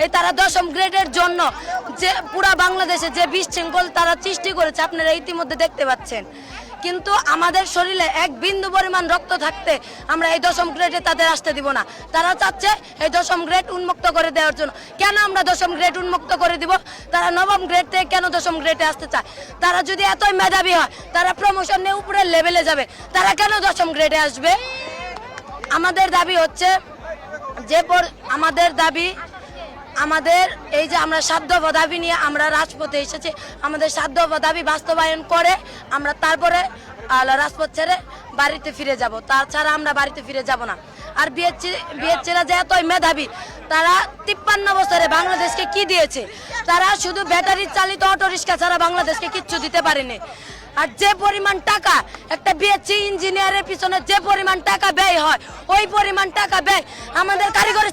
এই তারা দশম গ্রেডের জন্য যে পুরা বাংলাদেশে যে বিশৃঙ্খল তারা সৃষ্টি করেছে আপনারা ইতিমধ্যে দেখতে পাচ্ছেন। কিন্তু আমাদের শরীরে এক বিন্দু পরিমাণ রক্ত থাকতে আমরা এই দশম গ্রেডে তাদের আসতে দিব না। তারা চাচ্ছে এই দশম গ্রেড উন্মুক্ত করে দেওয়ার জন্য। কেন আমরা দশম গ্রেড উন্মুক্ত করে দিব? তারা নবম গ্রেড থেকে কেন দশম গ্রেডে আসতে চায়? তারা যদি এতই মেধাবী হয়, তারা প্রমোশন নিয়ে উপরের লেভেলে যাবে, তারা কেন দশম গ্রেডে আসবে? আমাদের দাবি হচ্ছে যে আমাদের এই যে আমরা 7 দফা দাবি নিয়ে আমরা রাজপথে এসেছি, আমাদের 7 দফা দাবি বাস্তবায়ন করে আমরা তারপরে রাজপথ ছেড়ে বাড়িতে ফিরে যাব। তাছাড়া আমরা বাড়িতে ফিরে যাব না। আর বিএসসিরা যে এতই মেধাবী, তারা 53 বছরে বাংলাদেশকে কি দিয়েছে? তারা শুধু ব্যাটারি চালিত অটোরিক্সা ছাড়া বাংলাদেশকে কিচ্ছু দিতে পারেনি। আর যে পরিমাণ টাকা একটা বিএসসি ইঞ্জিনিয়ারের পিছনে যে পরিমাণ টাকা ব্যয় হয়, ওই পরিমাণ টাকা ব্যয় আমাদের কারিগরি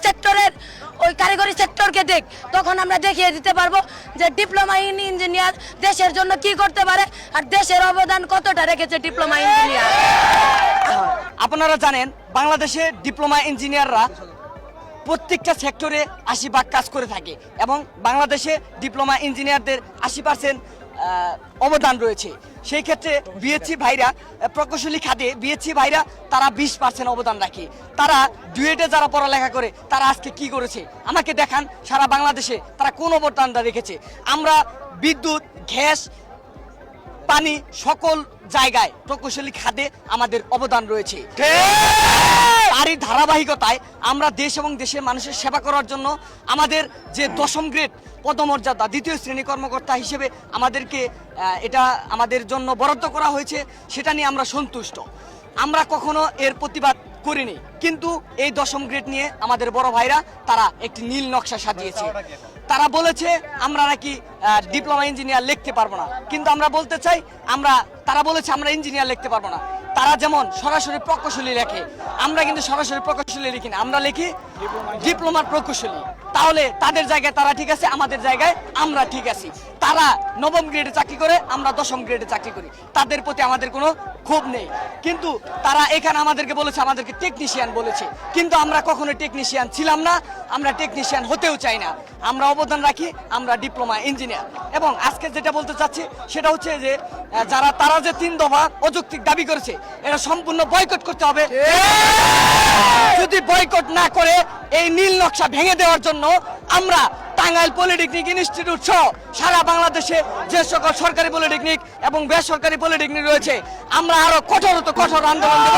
সেক্টরকে দেখ, তখন আমরা দেখিয়ে দিতে পারবো যে ডিপ্লোমা ইন ইঞ্জিনিয়ার দেশের জন্য কি করতে পারে আর দেশের অবদান কতটা রেখেছে ডিপ্লোমা ইঞ্জিনিয়ার। আপনারা জানেন বাংলাদেশে ডিপ্লোমা ইঞ্জিনিয়াররা প্রত্যেকটা সেক্টরে 80% কাজ করে থাকে এবং বাংলাদেশে ডিপ্লোমা ইঞ্জিনিয়ারদের 80% অবদান রয়েছে। সেই ক্ষেত্রে বিএসসি ভাইরা প্রকৌশলী খাতে বিএসসি ভাইরা তারা 20% অবদান রাখে। তারা ডুয়েটে যারা পড়ালেখা করে তারা আজকে কি করেছে আমাকে দেখান, সারা বাংলাদেশে তারা কোন অবদানটা রেখেছে? আমরা বিদ্যুৎ, গ্যাস, পানি সকল জায়গায় প্রকৌশলী খাতে আমাদের অবদান রয়েছে। তারই ধারাবাহিকতায় আমরা দেশ এবং দেশের মানুষের সেবা করার জন্য আমাদের যে দশম গ্রেড পদমর্যাদা 2য় শ্রেণী কর্মকর্তা হিসেবে আমাদেরকে এটা আমাদের জন্য বরাদ্দ করা হয়েছে, সেটা নিয়ে আমরা সন্তুষ্ট। আমরা কখনো এর প্রতিবাদ করিনি, কিন্তু এই দশম গ্রেড নিয়ে আমাদের বড় ভাইরা তারা একটি নীল নকশা সাজিয়েছে। তারা বলেছে আমরা নাকি ডিপ্লোমা ইঞ্জিনিয়ার লিখতে পারবো না, কিন্তু আমরা বলতে চাই তারা বলেছে আমরা ইঞ্জিনিয়ার লিখতে পারবো না। তারা যেমন সরাসরি প্রকৌশলী লেখে, আমরা কিন্তু সরাসরি প্রকৌশলী লিখি না, আমরা লিখি ডিপ্লোমার প্রকৌশলী। তাহলে তাদের জায়গায় তারা ঠিক আছে, আমাদের জায়গায় আমরা ঠিক আছি। তারা নবম গ্রেডে চাকরি করে, আমরা দশম গ্রেডে চাকরি করি, তাদের প্রতি আমাদের কোনো ক্ষোভ নেই। কিন্তু তারা এখানে আমাদেরকে বলেছে আমাদেরকে টেকনিশিয়ান বলেছে, কিন্তু আমরা কখনো টেকনিশিয়ান ছিলাম না, আমরা টেকনিশিয়ান হতেও চাই না। আমরা অবদান রাখি, আমরা ডিপ্লোমা ইঞ্জিনিয়ার। এবং আজকে যেটা বলতে চাচ্ছি সেটা হচ্ছে যে তারা যে 3 দফা অযৌক্তিক দাবি করেছে, এটা সম্পূর্ণ বয়কট করতে হবে। যদি বয়কট না করে এই নীল নকশা ভেঙে দেওয়ার জন্য আমরা টাঙ্গাইল পলিটেকনিক ইনস্টিটিউট সহ সারা বাংলাদেশে যে সকল সরকারি পলিটেকনিক এবং বেসরকারি পলিটেকনিক রয়েছে, আমরা আরো কঠোর আন্দোলন দেব।